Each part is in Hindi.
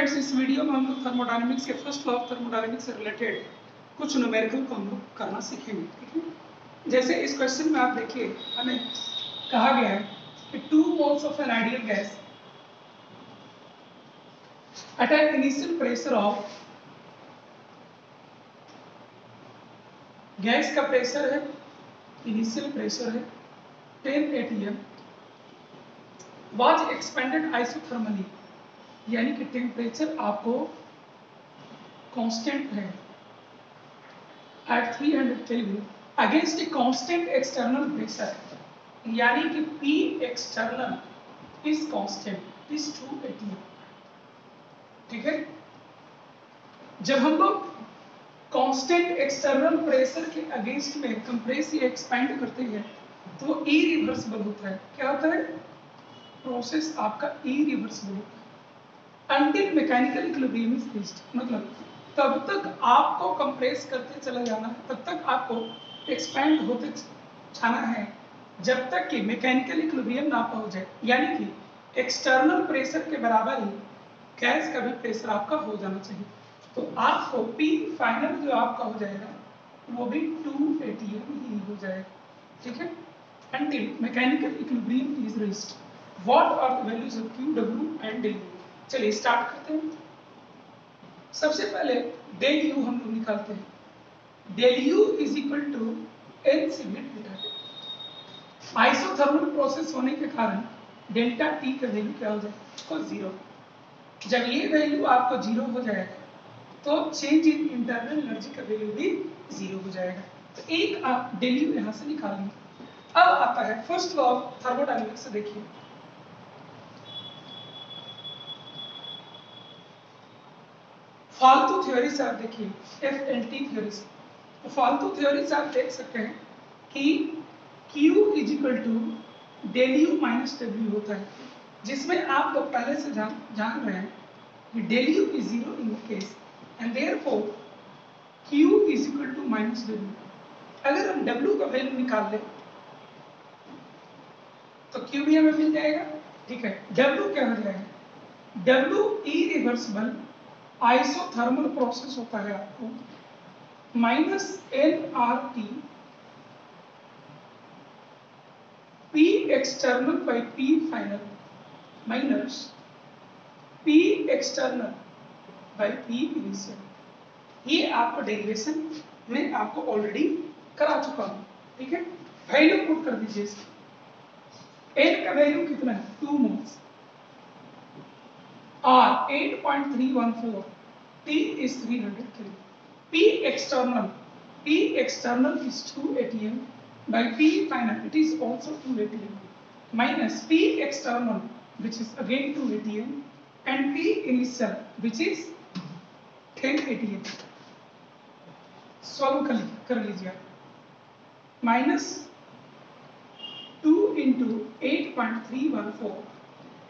फ्रेंड्स, इस वीडियो में हम लोग थर्मोडायनेमिक्स के फर्स्ट लॉ ऑफ थर्मोडायनेमिक्स से रिलेटेड कुछ न्यूमेरिकल को हम लोग करना सीखेंगे। ठीक है, जैसे इस क्वेश्चन में आप देखिए, हमें कहा गया है कि 2 moles of an ideal gas at an initial pressure of, gas का प्रेशर है, इनिशियल प्रेशर है 10 atm, वाज एक्सपेंडेड आइसोथर्मली, यानी कि टेम्परेचर आपको कांस्टेंट है at 300 kelvin against a constant external pressure, यानी कि P external is constant is 2 atm। ठीक है, जब हम लोग कांस्टेंट एक्सटर्नल प्रेशर के अगेंस्ट में कंप्रेस या एक्सपेंड करते हैं तो वो इरिवर्सिबल होता है। क्या होता है? प्रोसेस आपका इरिवर्सिबल होता है until mechanical equilibrium is reached। मतलब तब तक आपको कंप्रेस करते चला जाना है, तब तक आपको एक्सपेंड होते जाना है जब तक कि मैकेनिकल इक्विलिब्रियम ना पहुंच जाए, यानी कि एक्सटर्नल प्रेशर के बराबर ही गैस का भी प्रेशर आपका हो जाना चाहिए। तो आपको P फाइनल जो आपका हो जाएगा वो भी 2 atm ही हो जाएगा। ठीक है, until mechanical equilibrium is reached। What are the values of Q, W and Δ? चलिए स्टार्ट करते हैं। सबसे पहले डेल यू हम लोग निकालते हैं। Del U is equal to n sigma theta. Isothermal process होने के कारण डेल्टा टी का वैल्यू क्या हो जाएगा? जीरो। जब ये वैल्यू आपको जीरो हो जाएगा तो चेंज इन इंटरनल एनर्जी का वैल्यू भी जीरो हो जाएगा। तो एक आप डेल यू यहां से निकाल लेंगे। अब आता है फर्स्ट लॉ ऑफ थर्मोडायनेमिक्स से। देखिए, फालतू थ्योरी से आप देखिए, FLT थ्योरी से, तो फालतू थ्योरी से आप देख सकते हैं कि Q is equal to del U minus W होता है, जिसमें आप लोग पहले से जान रहे हैं कि del U is zero in case and therefore Q is equal to minus W. अगर हम W का वैल्यू निकाल लें तो Q भी हमें मिल जाएगा। ठीक है, W क्या हो जाएगा? W इरिवर्सिबल आइसोथर्मल प्रोसेस होता है आपको minus nRT P external by P final minus P external by P initial. ये आपको डेरिवेशन में आपको ऑलरेडी करा चुका हूं। ठीक है, वैल्यू पुट कर दीजिए। n का वैल्यू कितना है? 2 moles, R 8.314, T is 300 Kelvin। P external is 2 atm by P final, it is also 2 atm minus P external which is again 2 atm and P initial which is 10 atm। Solve कर लीजिए आप। Minus 2 into 8.314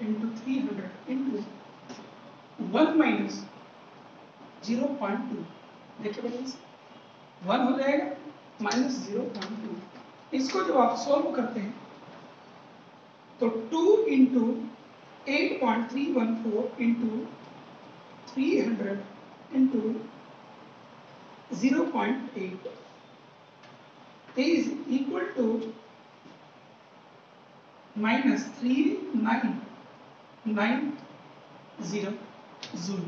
into 300 into 1 minus 0.2, देखिए बैलेंस 1 हो जाएगा माइनस 0.2। इसको जब आप सॉल्व करते हैं तो 2 into 8.314 into 300 into 0.8 is equal to minus 3990 joule.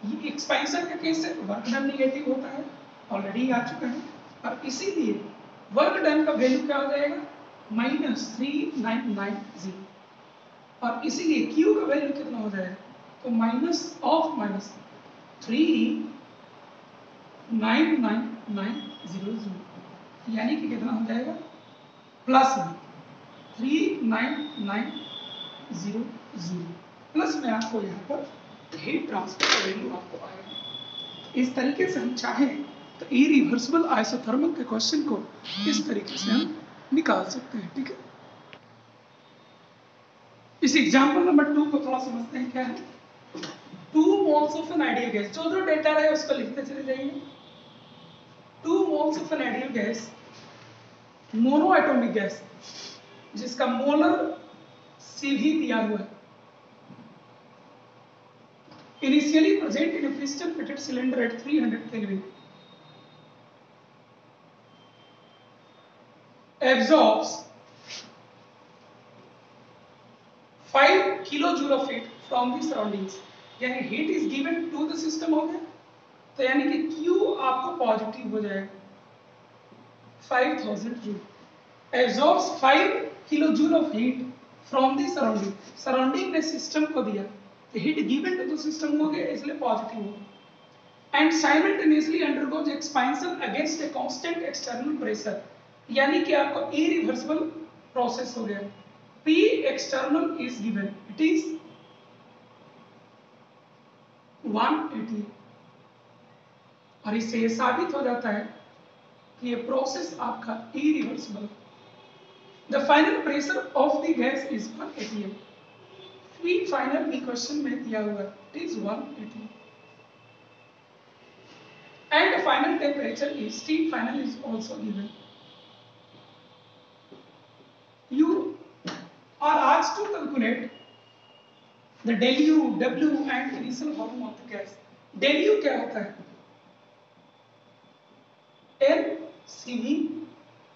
ये एक्सपेंशन का केस है, वर्क डन निगेटिव होता है, ऑलरेडी आ चुका है, और इसीलिए वर्क डन का वैल्यू क्या हो जाएगा? माइनस 3990, और इसीलिए Q का वैल्यू कितना हो जाएगा? तो माइनस ऑफ माइनस 3990 जूल, यानी कि कितना हो जाएगा? प्लस में 3990 जूल, प्लस में आपको यहाँ पर हीट ट्रांसफर का वैल्यू आपको आएगा। इस तरीके से हम चाहें तो इरिवर्सिबल आइसोथर्मल के क्वेश्चन को इस तरीके से हम निकाल सकते हैं। ठीक है, इस एग्जांपल नंबर 2 को थोड़ा समझते हैं। क्या है? 2 moles of an ideal gas, जो डेटा रहे उसको लिखते चले जाइए। 2 moles of an ideal gas, mono atomic gas, जिसका मोलर CV दिया हुआ है, initially present in a piston fitted cylinder at 300 Kelvin absorbs 5 kilojoule of heat from the surroundings, यानी heat is given to the system हो गया, तो यानी कि Q आपको पॉजिटिव हो जाएगा 5000 joule, absorbs 5 kilojoule of heat from the surrounding, surrounding ने सिस्टम को दिया, तो heat given to the system हो गया इसलिए पॉजिटिव हो, and simultaneously undergoes expansion against a constant external pressure, यानी कि आपको irreversible process हो गया, P external is given, it is 180, और इससे ये साबित हो जाता है कि ये प्रोसेस आपका irreversible, the final pressure of the gas is 180, P final equation में दिया हुआ है, it is 180, and the final temperature is T final is also given. You are asked to calculate the del U, W and initial volume of the gas. Del U क्या होता है? L CV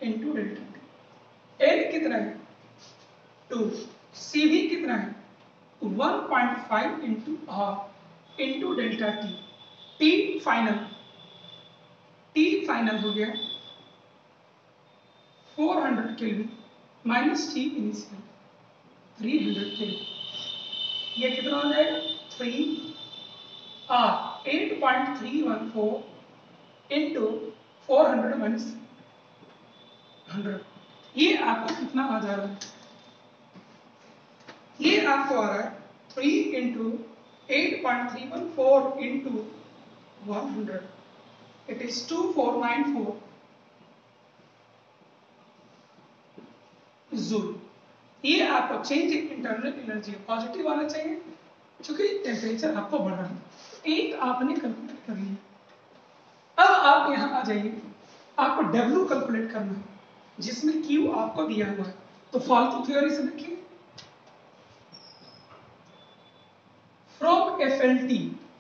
into delta T. L कितना है? 2. CV कितना है? 1.5 into R into delta T. T final. T final हो गया 400 Kelvin minus T initial 300 Kelvin. ये कितना हो जाएगा 3R 8.314 into 400 minus 100, ये आपको कितना आ जा रहा है, ये आपको आ रहा है 3 into 8.314 into 100, it is 2494 joule, ये आपको change in internal energy positive आना चाहिए क्योंकि टेम्परेचर आपको बढ़ रहा है, एक आपने कैलकुलेट कर लिया। अब आप यहाँ आ जाइए, आपको W कैलकुलेट करना है जिसमें Q आपको दिया हुआ है, तो फालतू थ्योरी से लिखिए फ्रॉम FLT,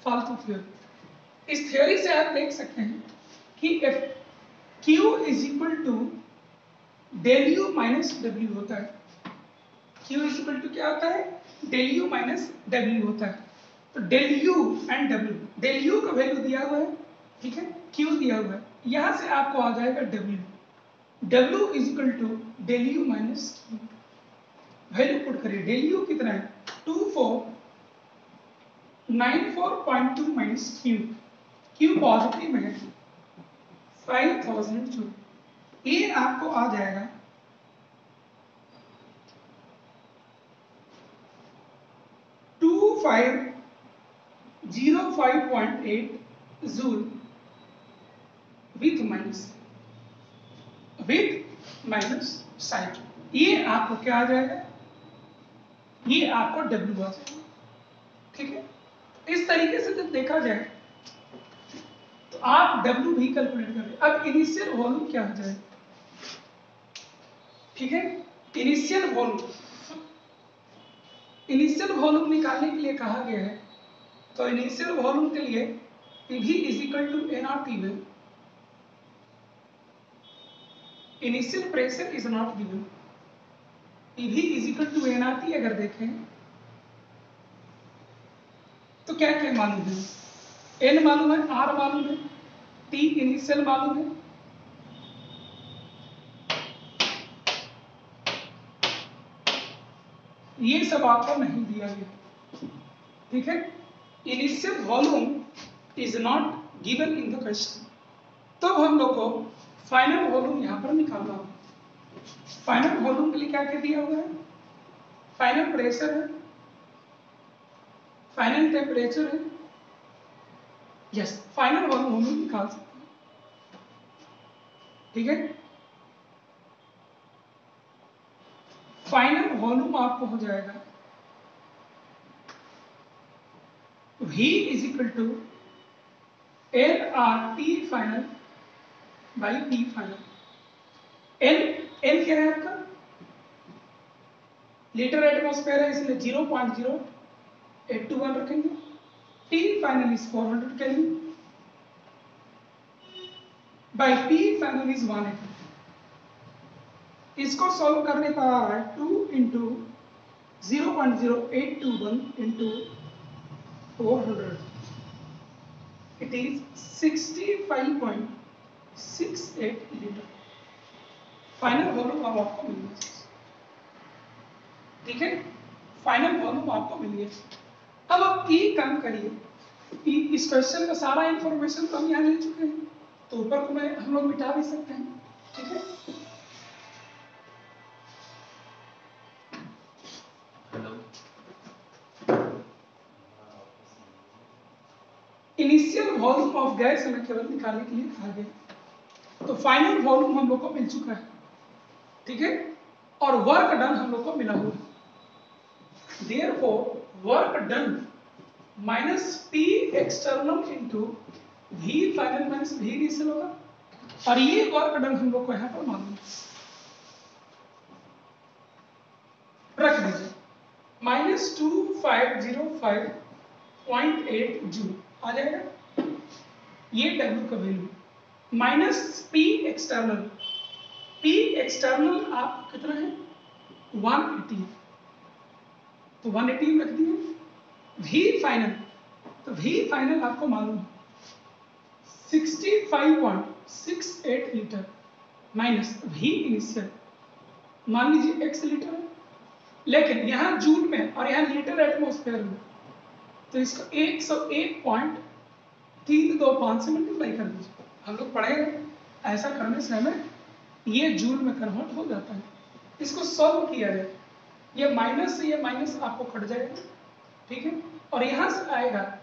फालतू थ्योरी, इस थ्योरी से आप देख सकते हैं कि Q is equal to del U minus W होता है, Q इज इक्वल टू क्या होता है, डेल U माइनस W होता है, तो del U and W, del U का वैल्यू दिया हुआ है, ठीक है, Q दिया हुआ है, यहां से आपको आ जाएगा W, W is equal to del U minus Q, value put करिए, डेल U कितना है 2494.2 माइनस Q, Q पॉजिटिव में है 5000 जूल, ये आपको आ जाएगा 2505.8 जूल विथ माइनस साइन, ये आपको क्या आ जाएगा, ये आपको W आ जाएगा, ठीक है। इस तरीके से जब देखा जाए तो आप W भी कैलकुलेट करें। अब इनिशियल वॉल्यूम क्या हो जाए, ठीक है, इनिशियल वॉल्यूम निकालने के लिए कहा गया है, तो इनिशियल वॉल्यूम के लिए PV is equal to nRT में initial pressure is not given, PV is equal to nRT अगर देखें तो क्या क्या मालूम है, N मालूम है, R मालूम है, T इनिशियल मालूम है, ये सब आपको नहीं दिया गया, ठीक है। Initial volume is not given in the question, तो हम लोग को फाइनल वॉल्यूम यहाँ पर निकालना होगा। फाइनल वॉल्यूम के लिए क्या क्या दिया हुआ है, फाइनल प्रेशर है, फाइनल टेम्परेचर है, यस, फाइनल वॉल्यूम हम निकाल सकते हैं, ठीक है। फाइनल वॉल्यूम आपको हो जाएगा V is equal to LRT final by P final, L क्या है आपका, लीटर एटमॉस्फेयर है इसलिए 0.0821 रखेंगे, T final is 400 Kelvin by P final is 180। इसको सॉल्व करने पर आ रहा है 2 into 0.0821 into 400, it is 65.68 litre. Final volume अब आपको मिल गया, ठीक है, फाइनल वॉल्यूम आपको मिल गया। अब आप P कम करिए, इस क्वेश्चन का सारा इंफॉर्मेशन तो हम यहाँ ले चुके हैं, तो ऊपर को मैं हम लोग मिटा भी सकते हैं, ठीक है। इनिशियल वॉल्यूम ऑफ गैस हमें केवल निकालने के लिए कहा गया, तो फाइनल वॉल्यूम हम लोग को मिल चुका है, ठीक है, और वर्क डन हम लोग को मिला हुआ है। Therefore work done minus P external into V final minus V initial होगा, और ये वर्क डन हम लोग को यहाँ पर मालूम रख दीजिए, -2505.8 जूल आ जाएगा ये W का value, minus P external, P external आप कितना है 180, तो 180 रख दिए। V फाइनल, तो V फाइनल आपको मालूम है 65.68 लीटर माइनस V इनिशियल, मान लीजिए x लीटर है, लेकिन यहाँ जूल में और यहाँ लीटर एटमॉस्फेयर में, तो इसको 101.325 से मल्टीप्लाई कर दीजिए। हम लोग पढ़ेंगे, ऐसा करने से हमें ये जूल में कन्वर्ट हो जाता है। इसको सॉल्व किया जाए, ये माइनस से ये माइनस आपको कट जाएगा, ठीक है, और यहाँ से आएगा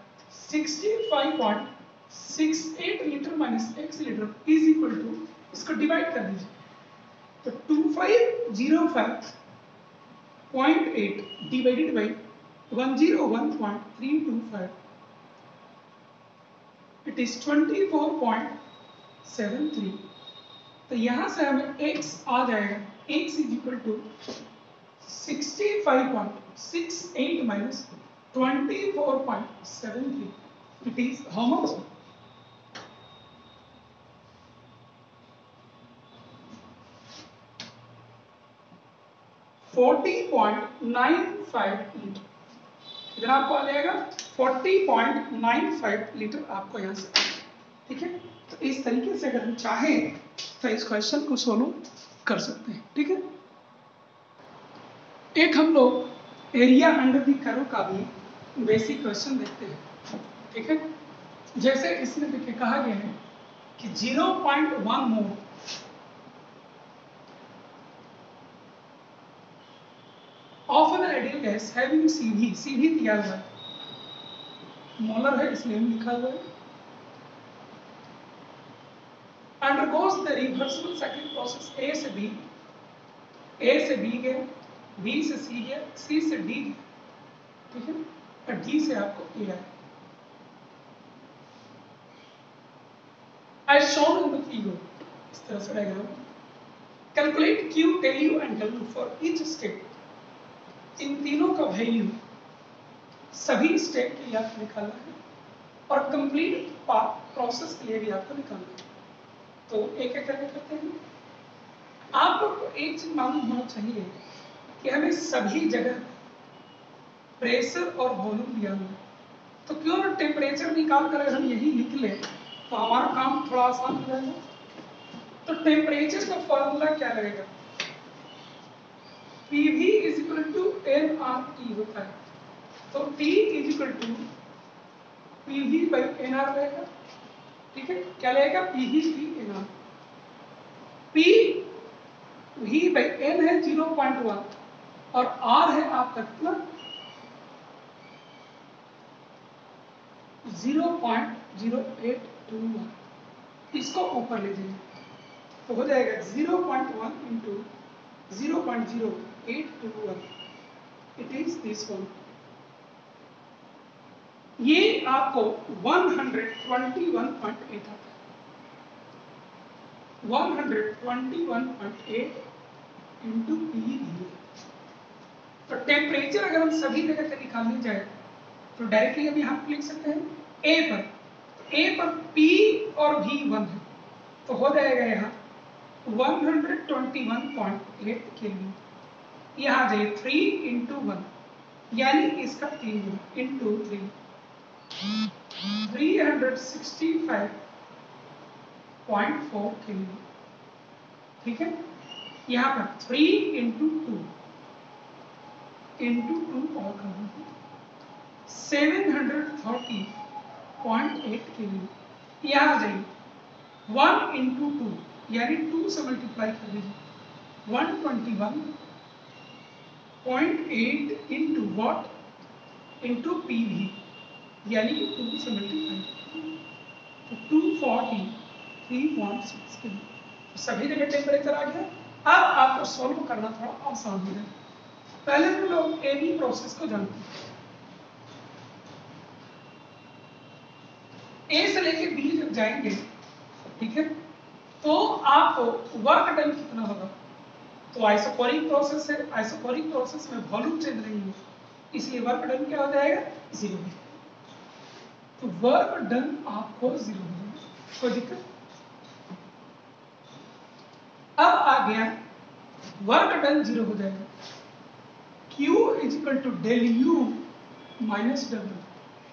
65.68 litre minus x litre is equal to, इसको डिवाइड कर दीजिए, तो 2505.8 डिवाइडेड बाई 101.325, इट इज 24.73। तो यहाँ से हमें x आ जाएगा, x is equal to 65.68 minus 24.73, it is how much? 40.95 litre, इधर आपको आ जाएगा 40.95 लीटर आपको यहाँ से, ठीक है। तो इस तरीके से अगर हम चाहें तो इस क्वेश्चन को सोल्व कर सकते हैं, ठीक है। एक हम लोग एरिया अंडर द कर्व का भी बेसिक क्वेश्चन देखते हैं, ठीक है। जैसे इसमें देखिए कहा गया है कि 0.1 mole of an ideal gas having CV, CV दिया हुआ है, मोलर है इसलिए लिखा हुआ है, undergoes the reversible cyclic process A से B, A से B गया, B से C गया, C से D गया, ठीक है, और D से आपको A आया। As shown in the figure, इस तरह से diagram, calculate Q, W and W for each state, इन तीनों का वैल्यू सभी स्टेट के लिए आपको निकालना है और कंप्लीट प्रोसेस के लिए भी आपको निकालना है। तो एक एक करके करते हैं। आप लोग को एक चीज मालूम होना चाहिए कि हमें सभी जगह प्रेशर और वॉल्यूम दिया हुआ है, तो क्यों ना टेम्परेचर निकाल कर हम यही लिख लें तो हमारा काम थोड़ा आसान हो जाएगा। तो टेम्परेचर का फॉर्मूला क्या रहेगा, PV is equal to nRT होता है, तो T is equal to PV by nR रहेगा, ठीक है। क्या रहेगा, PV by nR, PV by n है 0.1 और R है आपका कितना 0.0821, इसको ऊपर ले जाइए तो हो जाएगा 0.1 into 0.0821, it is this one. ये आपको 121.8 आता है, 121.8 इंटू PV। तो टेम्परेचर अगर हम सभी जगह से निकालने जाए तो डायरेक्टली हम यहाँ पर लिख सकते हैं ए पर P और V 1 है, तो हो जाएगा यहाँ 121.8 केल्विन। यहाँ आ जाइए 3 इंटू 1 यानी इसका 3 गुना इंटू 3 365.4 केल्विन। ठीक है, यहाँ पर 3 इंटू 2 और कर 730.8 केल्विन। यहाँ आ जाइए 1 इंटू 2 यानी 2 से मल्टीप्लाई कर दीजिए 121.8 इंटू वॉट इंटू PV यानी 2 से मल्टीप्लाई तो 243.6 केल्विन। सभी जगह टेम्परेचर आ गया। अब आपको सॉल्व करना थोड़ा आसान हो जाए। पहले हम लोग AB प्रोसेस को जानते हैं। A से लेके B जब जाएंगे, ठीक है, तो आपको वर्क डन कितना होगा? तो आइसोकोरिक प्रोसेस है, आइसोकोरिक प्रोसेस में वॉल्यूम चेंज नहीं है, इसलिए वर्क डन क्या हो जाएगा? 0 हो जाएगा। तो वर्क डन आपको 0 हो जाएगा, कोई दिक्कत? अब आ गया वर्क डन 0 हो जाएगा। Q is equal to del U minus W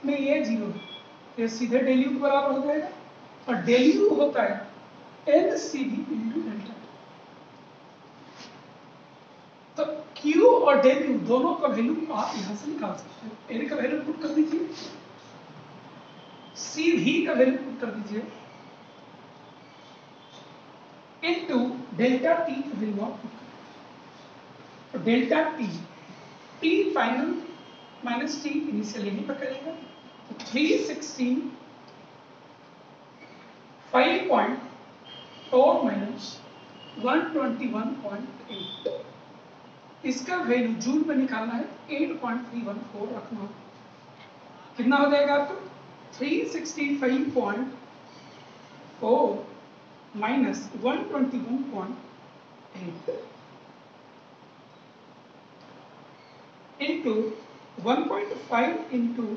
में ये 0 है, ये सीधे डेल U के बराबर हो जाएगा और डेल U होता है LCV इंटू डेल्टा। तो Q और डेल U दोनों का वैल्यू आप यहां से निकाल सकते हैं। L का वैल्यू पुट कर दीजिए, CV का वैल्यू पुट कर दीजिए इनटू डेल्टा T का वैल्यू आप पुट करें। तो delta T final minus T initial यहीं पर करेगा, तो 365.4 माइनस 121.8, इसका वैल्यू जूल में निकालना है 8.314 रखना है। कितना हो जाएगा आपको? 365.4 minus 121.8 into 1.5 into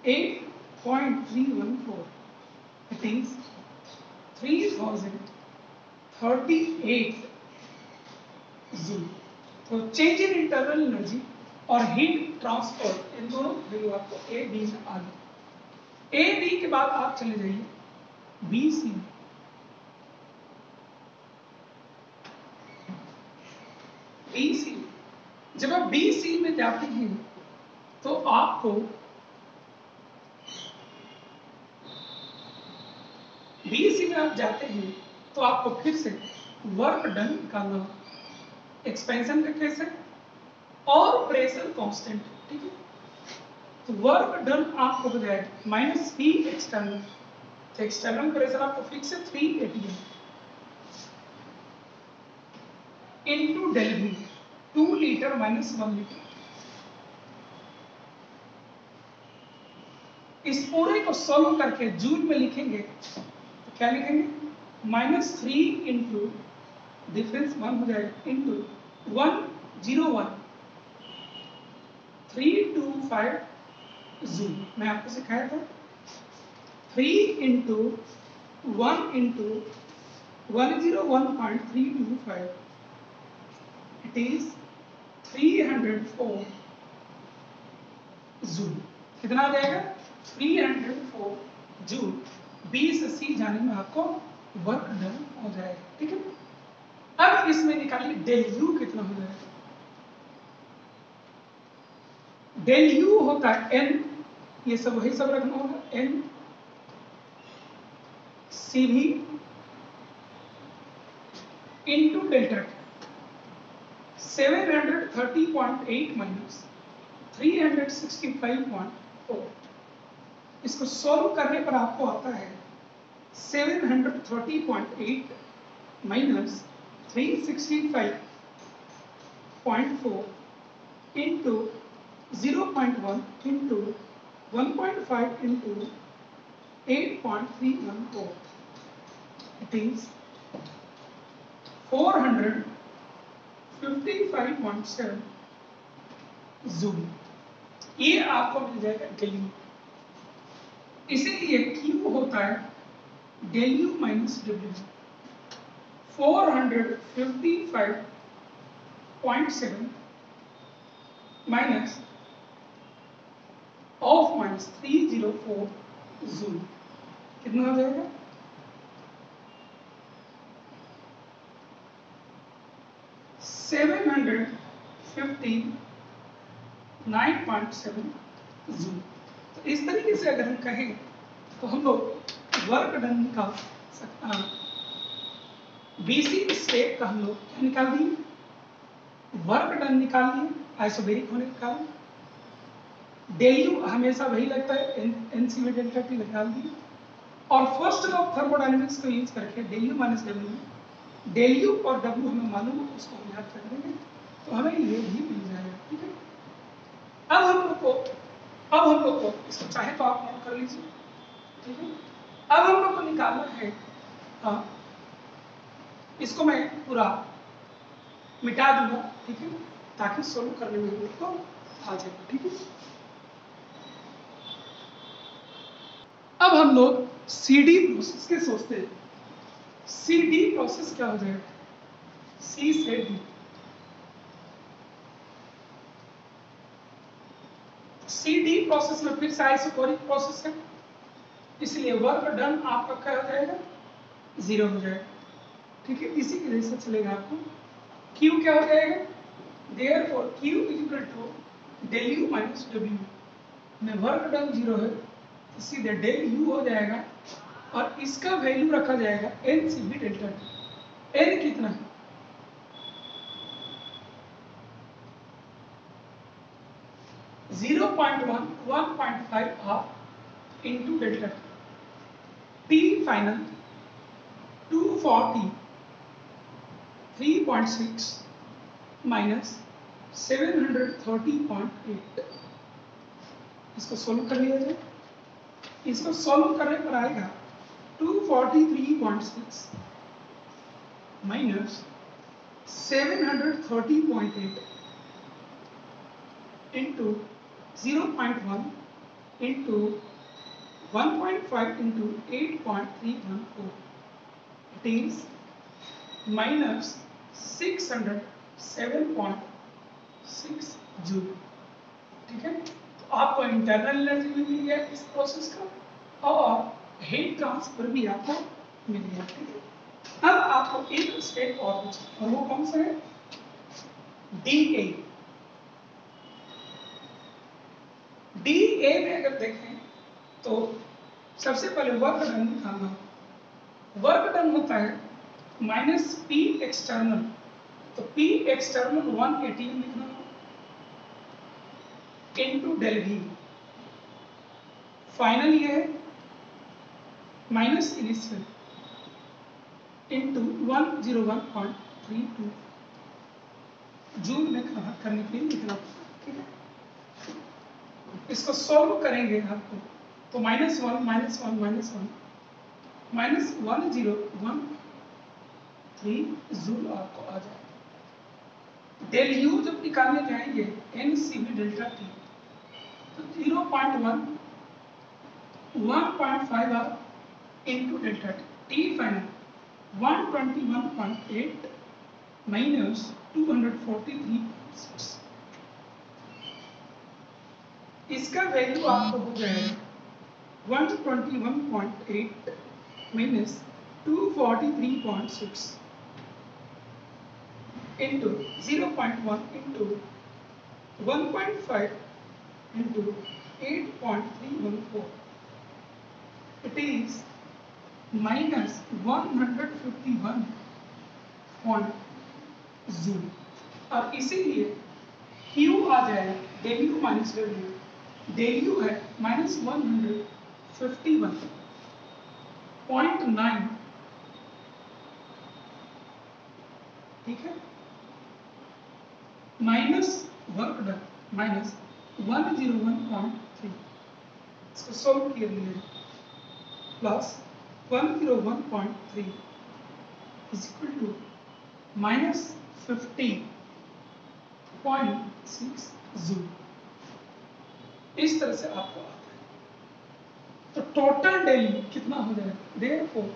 8.314, it is 3038 joule. तो चेंज इन इंटरनल एनर्जी और हीट ट्रांसफर इन दोनों वैल्यू आपको A B में आ गई। A B के बाद आप चले जाइए B C। जब आप B C में जाते हैं तो आपको B C में आप जाते हैं तो आपको फिर से वर्क डन निकालना, एक्सपेंशन का केस है और प्रेशर कांस्टेंट, ठीक है। तो वर्क डन आपको हो जाएगा माइनस P एक्सटर्नल, तो एक्सटर्नल प्रेशर आपको फिक्स है 380 into del V 2 litre minus 1 litre. इस पूरे को सॉल्व करके जूल में लिखेंगे तो क्या लिखेंगे? -3 इंटू डिफरेंस 1 हो जाएगा इंटू 101.325 जूल। मैं आपको सिखाया था 3 into 1 into 101.325, it is 304 joule. कितना आ जाएगा? 304 जूल। B से C जाने में आपको वर्क डन हो जाएगा, ठीक है। अब इसमें निकालिए डेल U कितना हो जाएगा। डेल U होता है N, ये सब वही सब रखना होगा, N CV into delta 730.8 minus 365.4। इसको सॉल्व करने पर आपको आता है 730.8 minus 365.4 into 0.1 into 1.5 into 8.314, it is 455.7 joule. ये आपको मिल जाएगा डेल यू। इसीलिए क्यू होता है del U minus W. 455.7 minus of minus 304 joule कितना हो जाएगा? 759.7 जूल। तो इस तरीके से अगर हम कहें तो हम लोग वर्क डन निकाल सकते हैं। बीसी स्टेट का हम लोग क्या निकाल दिए? वर्क डन निकाल लिए आइसोबेरिक होने के कारण। डेल यू हमेशा वही लगता है, एनसी में डेल्टा टी निकाल दिए। और फर्स्ट लॉ ऑफ थर्मोडायनेमिक्स को यूज करके del U minus W, del U और डब्ल्यू हमें मालूम है, उसको हम याद कर देंगे तो हमें ये भी मिल जाएगा। ठीक है, अब हम लोग को इसको चाहे तो आप नोट कर लीजिए। ठीक है, अब हम लोग को निकालना है, हाँ इसको मैं पूरा मिटा दूंगा। ठीक है, ताकि सोल्व करने में हम लोग को आ जाए। ठीक है, अब हम लोग CD प्रोसेस के सोचते हैं। CD प्रोसेस क्या हो जाएगा? C से D। CD प्रोसेस में फिर से आइसोकोरिक प्रोसेस है, इसलिए वर्क डन आपका क्या हो जाएगा? 0 हो जाएगा। ठीक है, इसी की वजह से चलेगा आपको Q क्या हो जाएगा? Therefore Q is equal to del U minus W में वर्क डन 0 है, सीधे डेल यू हो जाएगा और इसका वैल्यू रखा जाएगा n C V delta T. N कितना है? 0.1 1.5 half into delta T. T final 243.6 minus 730.8। इसको सोल्व कर लिया जाए। इसको सॉल्व करने पर आएगा 243.6 minus 730.8 into 0.1 into 1.5 into 8.314। It is minus 607.6 joule. ठीक है, तो आपको इंटरनल एनर्जी भी मिल गया इस प्रोसेस का और हीट ट्रांसफर भी आपको मिल गया। ठीक है, अब आपको एक स्टेप और पूछा और वो कौन सा है? DA। DA में अगर देखें तो सबसे पहले वर्क डन निकालना। वर्क डन होता है माइनस P एक्सटर्नल, तो P एक्सटर्नल 180 लिखना इंटू डेल V। फाइनल ये है माइनस इनिशियल इंटू 101.32 जूल में कन्वर्ट करने के लिए लिखना। ठीक है, इसको सॉल्व करेंगे आपको तो -1 -1 -1 माइनस 1013 जूल आपको आ जाएगा। डेल यू जब निकालने जाएंगे एनसीबी डेल्टा टी तो 0.1 1.5 R into delta T final 121.8 minus 243.6। इसका वैल्यू आपको हो जाएगा 121.8 minus 243.6 into 0.1 into 1.5 into 8.314. It is minus 151 joule. और इसीलिए Q आ जाएगा del U minus W. Del U है माइनस 151.9। ठीक है, माइनस वर्क डन माइनस 101.3। इसको सोल्व किया गया plus 101.3 is equal to minus 50.6 joule. इस तरह से आपको आता है। तो टोटल डेल यू कितना हो जाएगा, देयरफॉर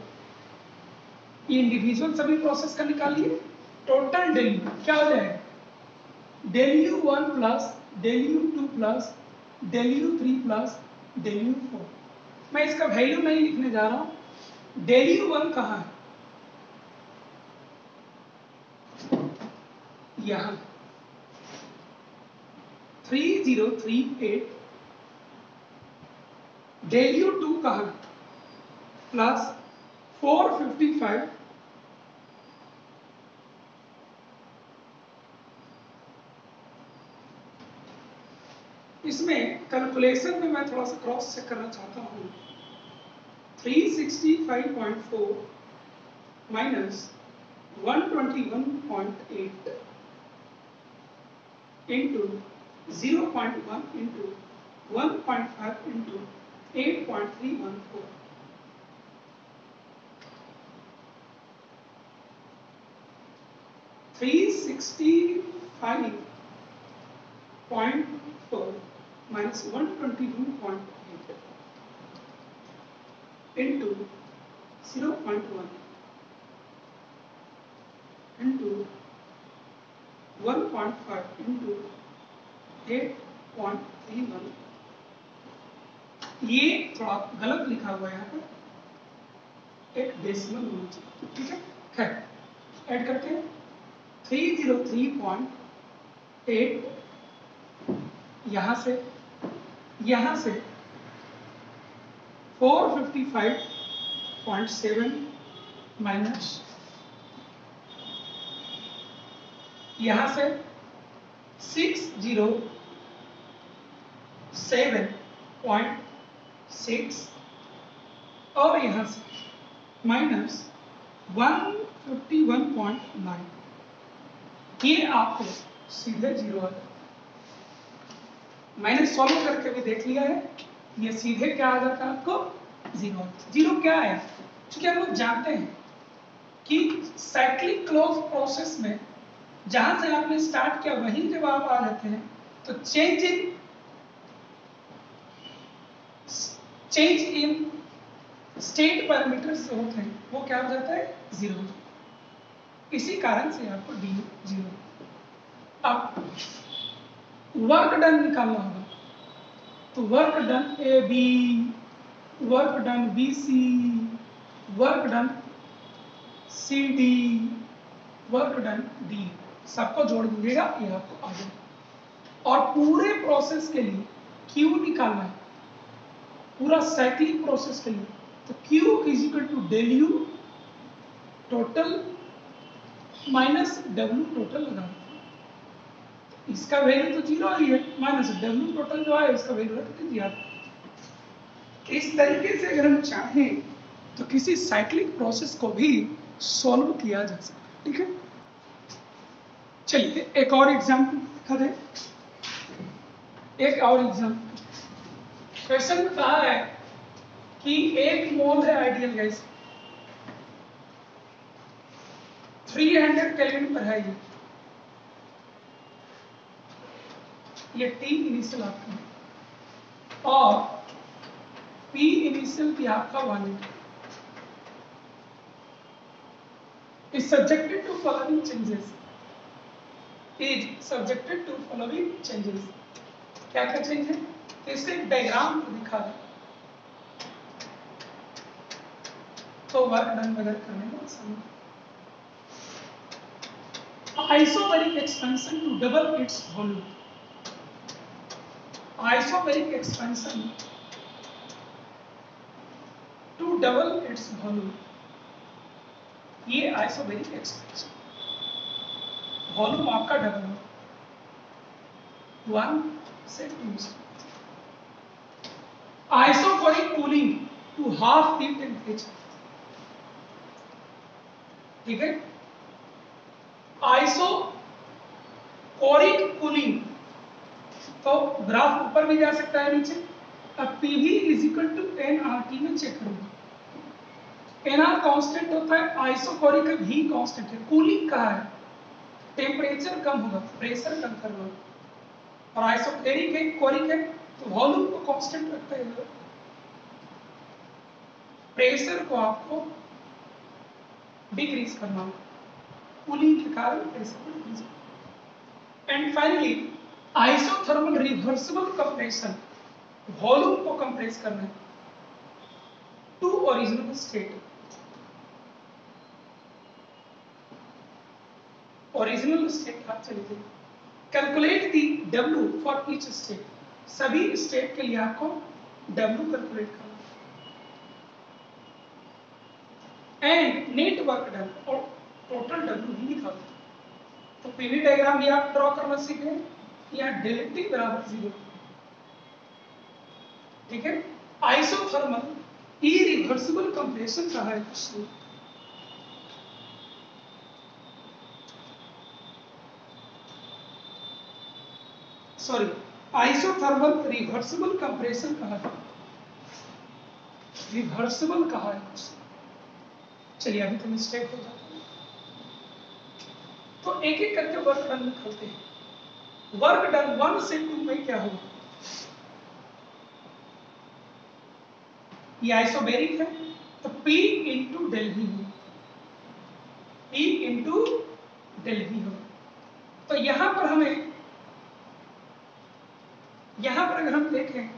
ये इंडिविजुअल सभी प्रोसेस का निकालिए, टोटल डेल यू क्या हो जाएगा, del U 1 plus del U 2 plus del U 3 plus del U 4। मैं इसका वैल्यू नहीं लिखने जा रहा हूं। डेल यू 1 कहाँ है, यहां 3038। डेल यू 2 कहाँ है, प्लस 455 इसमें कैलकुलेशन में मैं थोड़ा सा क्रॉस चेक करना चाहता हूँ। 365.4 minus 121.8 into 0.1 into 1.5 into 8.314। 365.4 minus 122.8 into 0.1 into 1.5 into 8.31। ये थोड़ा गलत लिखा हुआ है यहाँ पर, एक डेसिमल होना चाहिए, ठीक है। खैर ऐड करते हैं 303.8 यहाँ से 455.7 माइनस यहाँ से 607.6 और यहाँ से माइनस 151.9। ये आपको सीधे जीरो आता है। मैंने सॉल्व करके भी देख लिया है, ये सीधे क्या आ जाता है आपको, जीरो। जीरो क्या है, क्योंकि हम लोग जानते हैं कि साइक्लिक क्लोज प्रोसेस में जहां से आपने स्टार्ट किया वहीं जब आप आ जाते हैं तो चेंज इन स्टेट पैरामीटर्स जो होते हैं वो क्या हो जाता है, जीरो। इसी कारण से आपको डी जीरो। अब वर्क डन निकालना होगा, तो work done A B, work done B C, work done C D, work done D, सबको जोड़ दीजिएगा, ये आपको आ जाएगा। और पूरे प्रोसेस के लिए क्यू निकालना है, पूरा साइक्लिक प्रोसेस के लिए, तो Q is equal to del U total minus W total लगाना। इसका वैल्यू तो जीरो ही है, माइनस डब्ल्यू टोटल जो है इसका वैल्यू रख दीजिए आप। इस तरीके से अगर हम चाहें तो किसी साइक्लिक प्रोसेस को भी सॉल्व किया जा सकता है, ठीक है। चलिए एक और एग्जाम्पल दिखा दें, एक और एग्जाम्पल। क्वेश्चन में कहा है कि 1 मोल है आइडियल गैस, 300 केल्विन पर है ये T इनिशियल आपका है और P इनिशियल भी आपका 1 is subjected to following changes, is subjected to following changes। क्या क्या चेंज है, तो इसके एक डायग्राम दिखा दे तो वर्क डन वगैरह करने में आसानी। Isobaric expansion to double its volume, isobaric expansion to double its volume, ये आइसोबैरिक एक्सपेंशन, वॉल्यूम आपका डबल हो 1 से 2 से। Isochoric cooling to half the temperature, ठीक है। आइसोकोरिक कूलिंग तो ग्राफ ऊपर भी जा सकता है नीचे। अब PV is equal to nRT में चेक करूंगा, nR कांस्टेंट होता है, आइसोकोरिक का भी कांस्टेंट है। कूलिंग कहाँ है, टेम्परेचर कम होगा, प्रेशर कम करना होगा। और आइसोकोरिक है, कोरिक है, तो वॉल्यूम को कांस्टेंट रखते हुए प्रेशर को आपको डिक्रीज करना होगा, कूलिंग के कारण प्रेशर को डिक्रीज करना। And finally isothermal reversible compression, volume को कंप्रेस करना है to original state. Original state आप चले जाइए, calculate the W for each state, सभी स्टेट के लिए आपको W कैलकुलेट करना एंड नेट वर्क डन और टोटल W ही निकालना। तो पीवी डायग्राम भी आप ड्रॉ करना सीखे, यहाँ डेल्टा बराबर 0, ठीक है। आइसोथर्मल इरिवर्सिबल कंप्रेशन का है question. Sorry, isothermal reversible compression कहा है, रिवर्सिबल कहा है क्वेश्चन। चलिए अभी तो मिस्टेक हो जाता है, तो एक एक करके वर्क डन निकालते हैं। वर्क डन 1 से 2 में क्या होगा, ये आइसोबेरिक है तो P इंटू डेल V होगा, P इंटू डेल V होगा। तो यहां पर हमें, यहां पर अगर हम देखें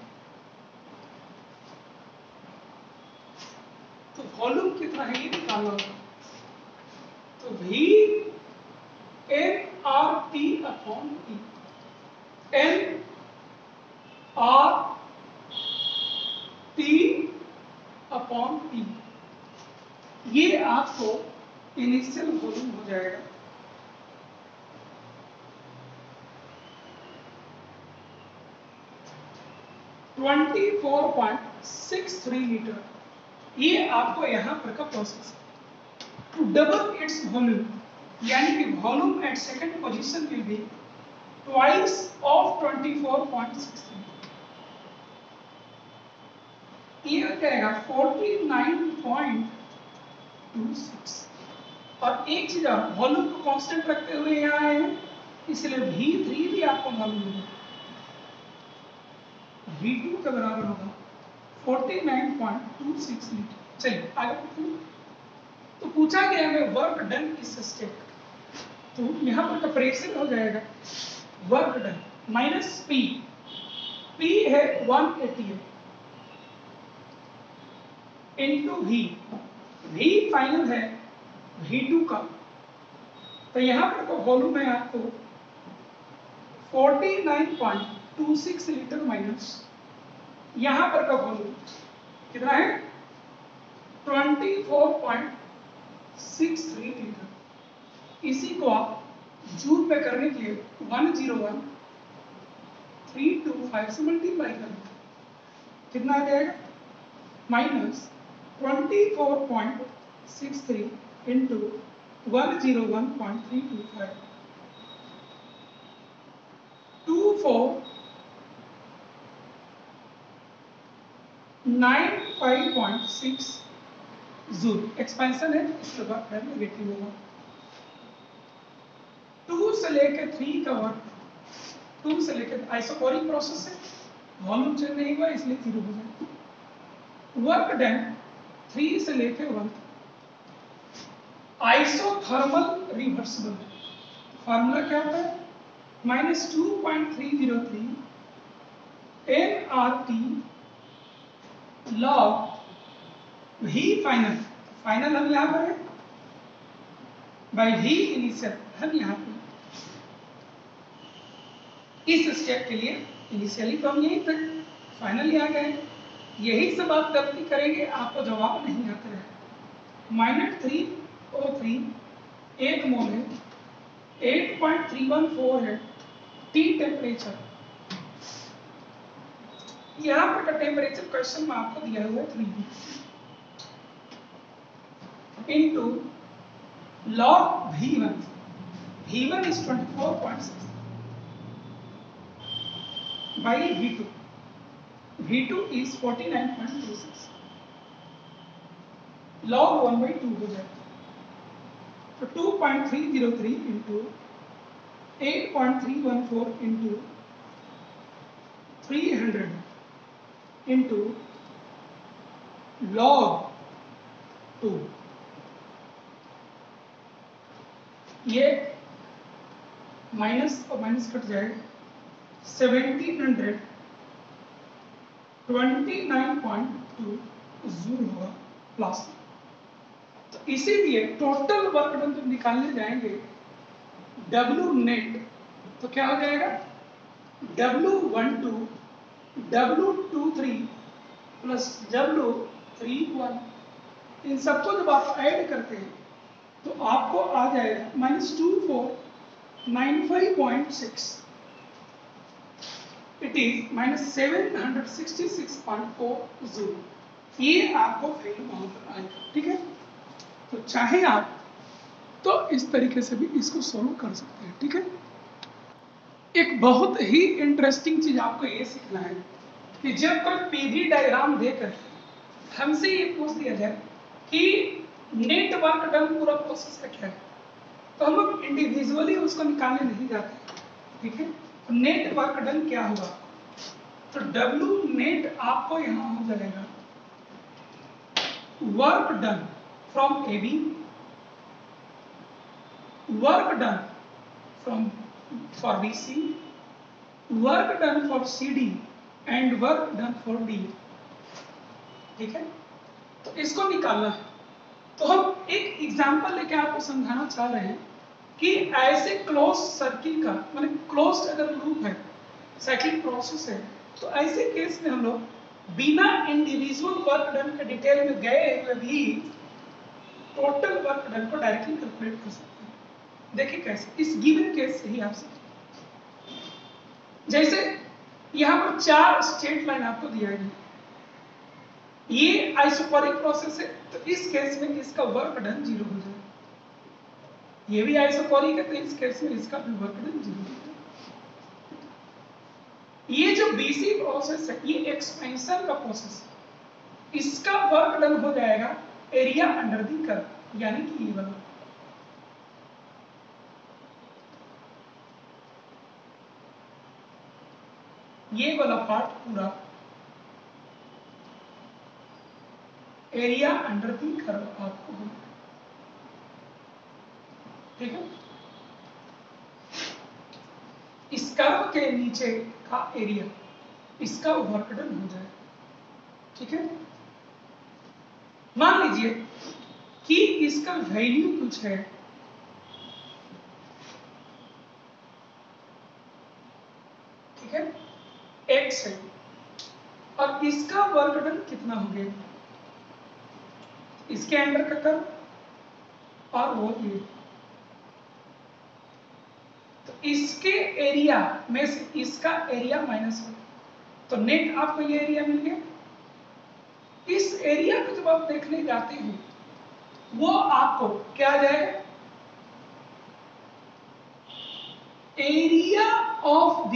तो वॉल्यूम कितना है ये निकालना होगा। तो V N R T upon P, N R T upon P, ये आपको इनिशियल वॉल्यूम हो जाएगा। $24.63 लीटर, ये आपको यहां पर का प्रोसेस है। टू डबल इट्स वॉल्यूम, यानी कि volume at second position will be twice of 24.63, ये करेगा 49.26। और एक चीज और, वॉल्यूम को कांस्टेंट रखते हुए यहाँ आए हैं, इसलिए V3 भी आपको मालूम होगा, V2 के बराबर होगा 49.26 लीटर। चलिए आगे बढ़ते हैं। तो पूछा गया है वर्क डन इस स्टेट, तो यहाँ पर कंप्रेशन हो जाएगा work done minus P, P है 188 इंटू V, V फाइनल है V2 का, तो यहाँ पर तो वॉल्यूम है आपको 49.26 लीटर माइनस यहाँ पर का वॉल्यूम कितना है 24.63 लीटर। इसी को आप जूल में करने के लिए 101,325 से मल्टीप्लाई करें, कितना आ जाएगा माइनस 24.63 इंटू 101.325, 2495.6 जूल। एक्सपेंशन है, इसके बाद नेगेटिव होगा। 2 से लेकर 3 का वर्क, 2 से लेकर आइसोकोरिक प्रोसेस है, वॉल्यूम चेंज नहीं हुआ इसलिए 0 हो जाएगा। वर्क डन 3 से लेकर 1, आइसोथर्मल रिवर्सिबल, फार्मूला क्या होता है -2.303 nRT log V final, final हम यहाँ पर है बाई V इनिशियल, हम यहाँ पे इस स्टेप के लिए इनिशियली तो हम यहीं पे, फाइनल यहाँ गए, यही सब आप गलती करेंगे, आपको जवाब नहीं आता है। -303 1 मोल है, 8.314 है T टेम्परेचर, यहाँ पर का टेम्परेचर क्वेश्चन में आपको दिया हुआ है 3 into log V1, V1 is 24.6 by V2, V2 is 49.26, log 1/2 हो जाएगा, तो 2.303 इंटू 8.314 इंटू 300 इंटू log 2, ये माइनस और माइनस कट जाएगा, 1729.2 जूल होगा प्लस। तो इसीलिए टोटल वर्क डन जब निकालने जाएंगे W नेट, तो क्या हो जाएगा, W12 W23 प्लस W31, इन सबको जब आप ऐड करते हैं तो आपको आ जाएगा -2495.6, इट इज -766.4 जूल। ये आपको वैल्यू वहां पर आएगा, ठीक है। तो चाहे आप तो इस तरीके से भी इसको सोल्व कर सकते हैं, ठीक है। एक बहुत ही इंटरेस्टिंग चीज आपको ये सीखना है कि जब कोई पीवी डायग्राम देकर हमसे ये पूछ दिया जाए कि नेट वर्क डन पूरा प्रोसेस का क्या है, तो हम लोग इंडिविजुअली उसको निकालने नहीं जाते, ठीक है। तो नेट वर्क डन क्या होगा, तो W नेट आपको यहां हो जाएगा work done from AB, work done from for BC, work done for CD and work done for D, ठीक है। तो इसको निकालना है। तो हम एक एग्जांपल लेके आपको समझाना चाह रहे हैं कि ऐसे क्लोज सर्किल का माने क्लोज्ड अगर लूप है, साइक्लिक प्रोसेस है, तो ऐसे केस में हम लोग बिना इंडिविजुअल वर्क डन के डिटेल में गए हुए भी टोटल वर्क डन को डायरेक्टली कैलकुलेट कर सकते हैं। देखिए कैसे, इस गिवन केस से ही आप समझें। जैसे यहां पर 4 स्ट्रेट लाइन आपको दिया गया, ये आइसोकोरिक प्रोसेस है, तो इस केस में इसका वर्क डन 0 हो जाएगा। ये भी आइसोकोरिक है, तो इस केस में इसका भी वर्क डन 0 हो जाएगा। ये जो BC प्रोसेस है, ये एक्सपेंशन का प्रोसेस है, इसका वर्क डन हो जाएगा एरिया अंडर द कर्व, यानी कि ये वाला। ये वाला पार्ट पूरा एरिया अंडर द कर्व आपको होगा, ठीक है। इस कर्व के नीचे का एरिया, इसका वर्क डन हो जाए, ठीक है। मान लीजिए कि इसका वैल्यू कुछ है, ठीक है, x है, और इसका वर्क डन कितना हो गया, इसके अंडर का कर्व और वो ये, तो इसके एरिया में से इसका एरिया -1, तो नेट आपको ये एरिया मिल गया। इस एरिया को जब आप देखने जाते हो, वो आपको क्या आ जाएगा, area of the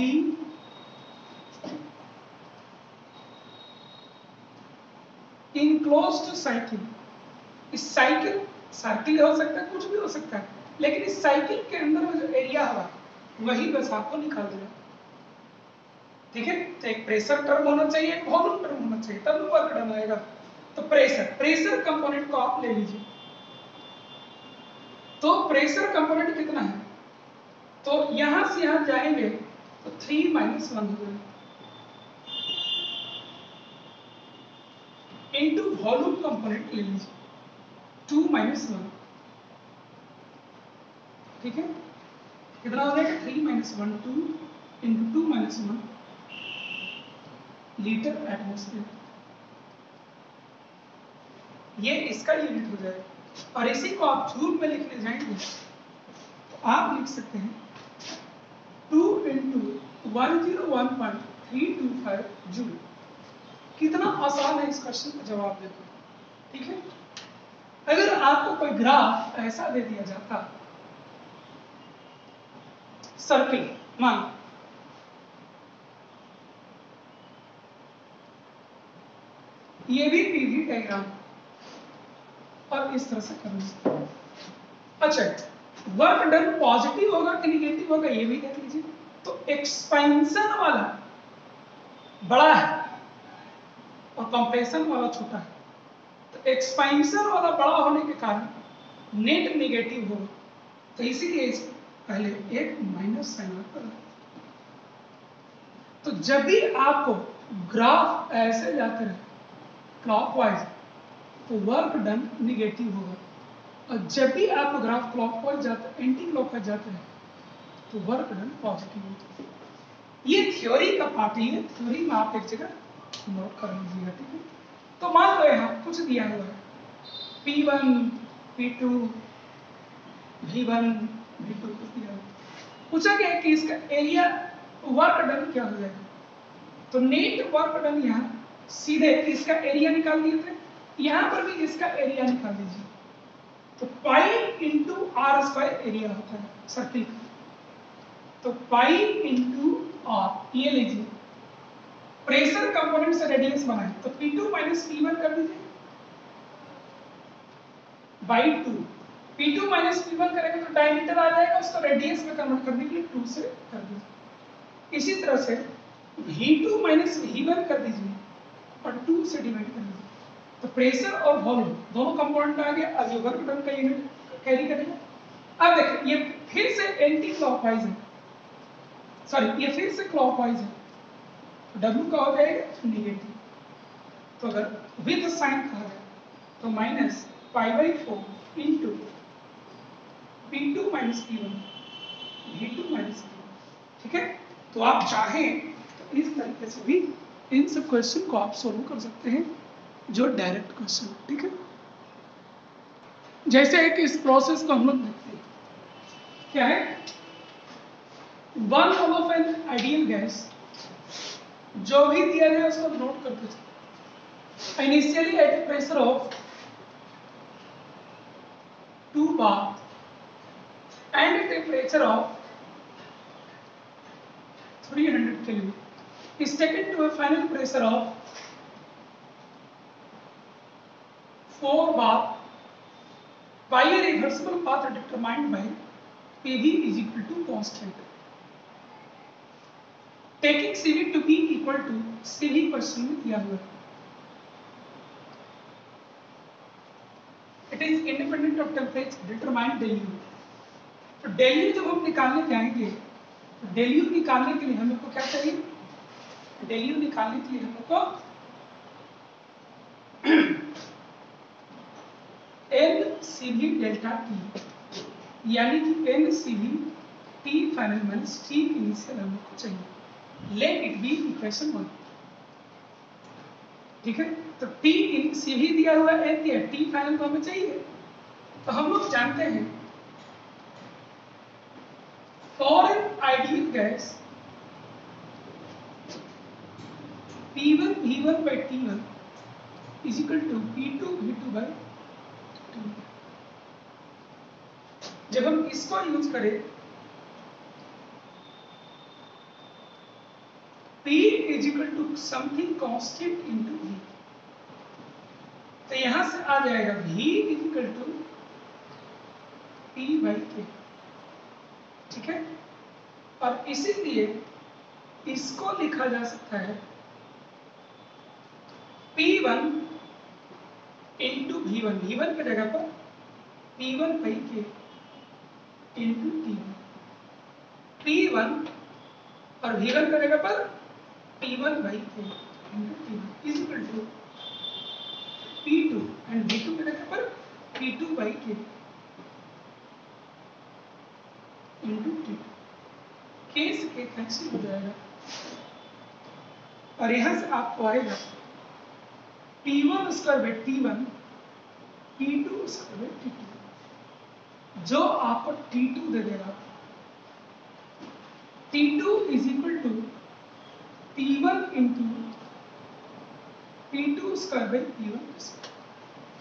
enclosed cycle. इस साइकिल, सर्किल हो सकता है, कुछ भी हो सकता है, लेकिन इस साइकिल के अंदर में जो एरिया होगा वही बस आपको निकाल देना, ठीक है। तो एक प्रेशर टर्म होना चाहिए, एक वॉल्यूम टर्म होना चाहिए, तब वर्क डन आएगा। तो प्रेशर कंपोनेंट को आप ले लीजिए। तो प्रेशर कंपोनेंट कितना है, तो यहां से यहां जाएंगे तो 3 - 1 हो जाएगा, इनटू वॉल्यूम कंपोनेंट ले लीजिए 2 - 1, ठीक है। कितना हो जाएगा, 3 - 1 2 इंटू 2 - 1 लीटर एटमॉस्फेयर, ये इसका यूनिट हो जाएगा। और इसी को आप जूल में लिखने जाएंगे तो आप लिख सकते हैं 2 इंटू 101.325 जूल। कितना आसान है इस क्वेश्चन का जवाब देना, ठीक है। अगर आपको कोई ग्राफ ऐसा दे दिया जाता, सर्किल मान, ये भी पीवी डायग्राम और इस तरह से करना। अच्छा, वर्क डन पॉजिटिव होगा कि निगेटिव होगा ये भी देख लीजिए। तो एक्सपेंशन वाला बड़ा है और कंप्रेशन वाला छोटा है, तो एक्सपेंशन वाला बड़ा होने के कारण नेट नेगेटिव होगा, तो इसीलिए इस पहले एक माइनस साइन आता है। तो जब भी आपको ग्राफ ऐसे जाते रहे क्लॉकवाइज, तो वर्क डन निगेटिव होगा, और जब भी आपका ग्राफ क्लॉकवाइज जाता एंटी क्लॉकवाइज जाते रहे, तो वर्क डन पॉजिटिव होता है। ये थ्योरी का पार्ट ही है, थ्योरी में आप एक जगह नोट कर लीजिएगा, ठीक है। तो मान लो यहाँ कुछ दिया हुआ है P1, P2, V1, V2 कुछ दिया हुआ है, पूछा गया है कि इसका एरिया वर्क डन क्या हो जाएगा, तो नेट वर्क डन यहाँ सीधे इसका एरिया निकाल दिए थे, यहाँ पर भी इसका एरिया निकाल दीजिए, तो pi into R square area होता है सर्किल का, तो पाई इंटू आर, ये लीजिए प्रेशर कंपोनेंट से रेडियस बनाए, तो P2 माइनस P1 कर दीजिए बाई 2, P2 माइनस P1 करेंगे तो डायमीटर आ जाएगा, उसको रेडियस में कन्वर्ट करने के लिए 2 से कर दीजिए। इसी तरह से V2 माइनस V1 कर दीजिए और 2 से डिवाइड कर दीजिए, तो प्रेशर और वॉल्यूम दोनों कंपोनेंट आ गया, अब ये वर्क डन का यूनिट कैरी करेगा। अब देखिए ये फिर से एंटी क्लॉकवाइज है, सॉरी ये फिर से क्लॉकवाइज है, तो W का हो जाएगा निगेटिव, तो अगर विद साइन कहा जाए तो minus pi by 4 into P2 minus P1, V2 minus P1, ठीक है। तो आप चाहें तो इस तरीके से भी इन सब क्वेश्चन को आप सोल्व कर सकते हैं, जो डायरेक्ट क्वेश्चन है, ठीक है। जैसे एक इस प्रोसेस को हम लोग देखते हैं, क्या है, 1 mole of an ideal gas, जो भी दिया गया उसको नोट करते चलो, initially at A pressure of 2 bar and at a temperature of 300 Kelvin is taken to a final pressure of 4 bar by a reversible path determined by PV is equal to constant. Taking CV to be equal to CV question में दिया हुआ है, it is independent of temperature determined del U. तो del U जब हम निकालने जाएंगे, तो del U निकालने के लिए हम लोग को क्या चाहिए, del U निकालने के लिए हम लोग को NCV डेल्टा T, यानी कि NCV T final minus T initial हम लोग को चाहिए, लेट इट बी इक्वेशन 1, ठीक है। तो T CV दिया हुआ है, N दिया, T फाइनल को हमें चाहिए, तो हम लोग जानते हैं for an ideal gas P1 V1 by T1 is equal to P2 V2 by T2। जब हम इसको यूज करें, P is equal to something constant into V, तो यहां से आ जाएगा V is equal to P by K, ठीक है। और इसीलिए इसको लिखा जा सकता है P1 इंटू V1, V1 की जगह पर P1 by K into T1, P1 और V1 की जगह पर P1 by K into T1 is equal to P2 and V2 की जगह पर P2 by K into T2, K से K कैंसिल हो जाएगा, और यहां से आपको आएगा P1 square by T1, P2 square by T2, जो आपको T2 दे देगा। T2 is equal to T1 into P2 square by P1,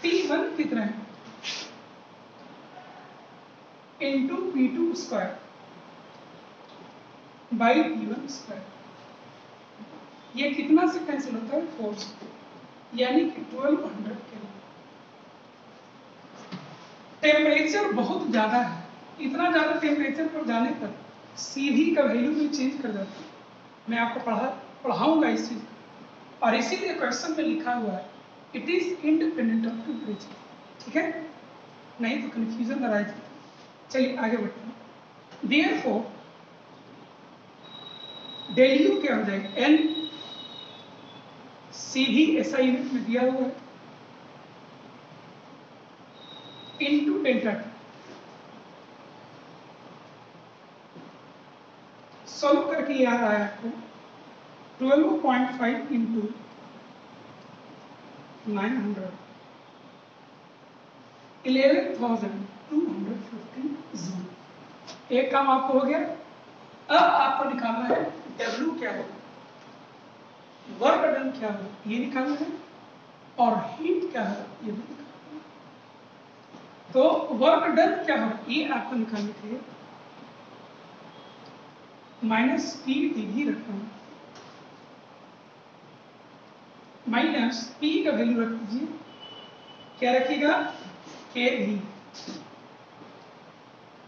T1 कितना है into P2 square by P1 square, ये कितना से कैंसिल होता है 4 से, यानी कि 1200 केल्विन। टेम्परेचर बहुत ज्यादा है, इतना ज्यादा टेम्परेचर पर जाने पर CV का वैल्यू भी चेंज कर जाता है, मैं आपको पढ़ाऊंगा इस चीज, और इसीलिए क्वेश्चन में लिखा हुआ है it is independent of temperature, ठीक है, नहीं तो कंफ्यूजन आ जाता। चलिए आगे बढ़ते हैं। देयरफॉर डेल यू क्या हो जाएगा, एन सीधी ऐसा यूनिट में दिया हुआ है इनटू डेल्टा टी। सॉल्व करके याद आया आपको 12.5 इंटू 900 11,250 जूल। एक काम आपको हो गया। अब आपको निकालना है W क्या होगा, वर्क डन क्या होगा ये निकालना है, और हीट क्या होगा ये भी निकालना है। तो वर्क डन क्या होगा ये आपको निकालने के लिए माइनस पी डिग्री रखना है, माइनस पी का वैल्यू रख दीजिए, क्या रखिएगा, के वी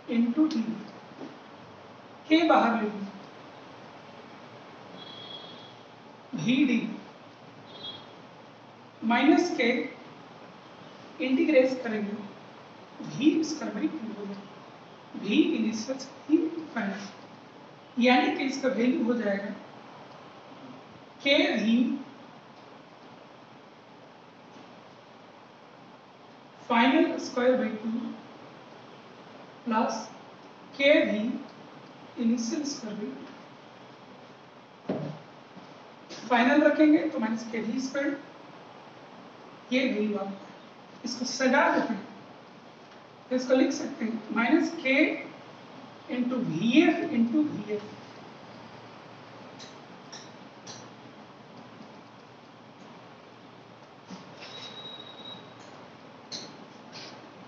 इंटू टी, के बाहर ले लीजिए, वी डी माइनस के इंटीग्रेट करेंगे, वी इसका वैल्यू हो जाएगा, वी इनिशियल ही फाइनल, यानी कि इसका वैल्यू हो जाएगा k v final square by 2 plus k v initial square by 2, final रखेंगे तो माइनस के वी स्क्वायर, ये वैल्यू आपका, इसको सजा देते हैं तो इसको लिख सकते हैं माइनस के into V F into V F,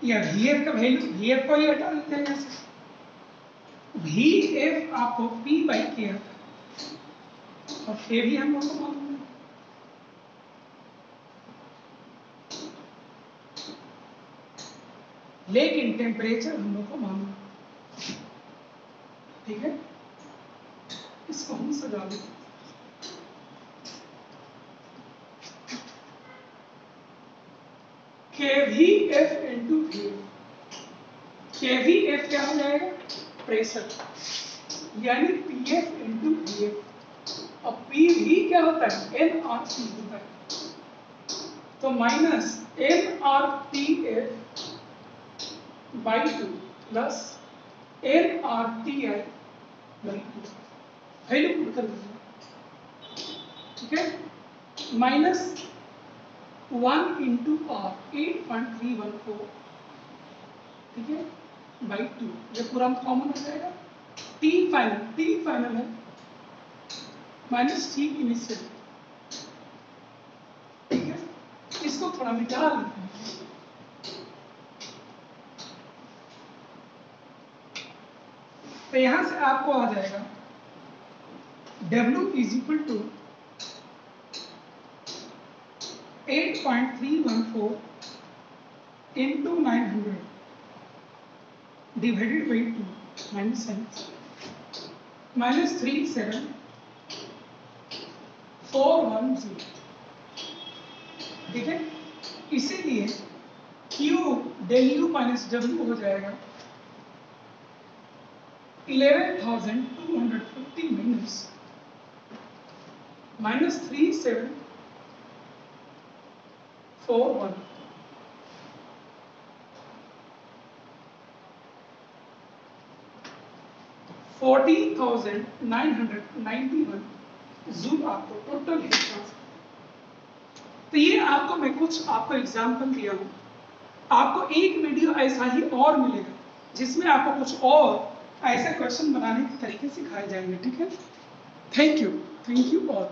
या वी एफ का वैल्यू, वी एफ को ही हटा देते हैं जैसे, वी एफ आपको पी बाई के आता है और के भी हम लोग को मालूम है, लेकिन टेम्परेचर हम लोग को मालूम है, ठीक है, इसको हम सजा देते हैं। K V F into V F, K V F क्या हो जाएगा, प्रेशर, यानी P F into V F, और पी वी क्या होता है, एन आर टी होता है, तो minus N R T F by 2 plus N R T I by 2, value put कर दीजिए, ठीक है, माइनस 1 इंटू आर 8.314, ठीक है, बाई 2, ये पूरा कॉमन हो जाएगा, टी फाइनल है माइनस टी इनिशियल, ठीक है, इसको थोड़ा मिटा लेते हैं, तो यहां से आपको आ जाएगा W is equal to 8.314 into 900 divided by 2 minus 37410, ठीक है, इसीलिए Q del U minus W हो जाएगा 11,250 मिनट्स माइनस 3741, $40,991 जूल आपको टोटल हीट ट्रांसफर। तो ये आपको मैं कुछ आपको एग्जाम्पल दिया हूँ, आपको एक वीडियो ऐसा ही और मिलेगा जिसमें आपको कुछ और ऐसे क्वेश्चन बनाने के तरीके सिखाए जाएंगे, ठीक है, थैंक यू ऑल।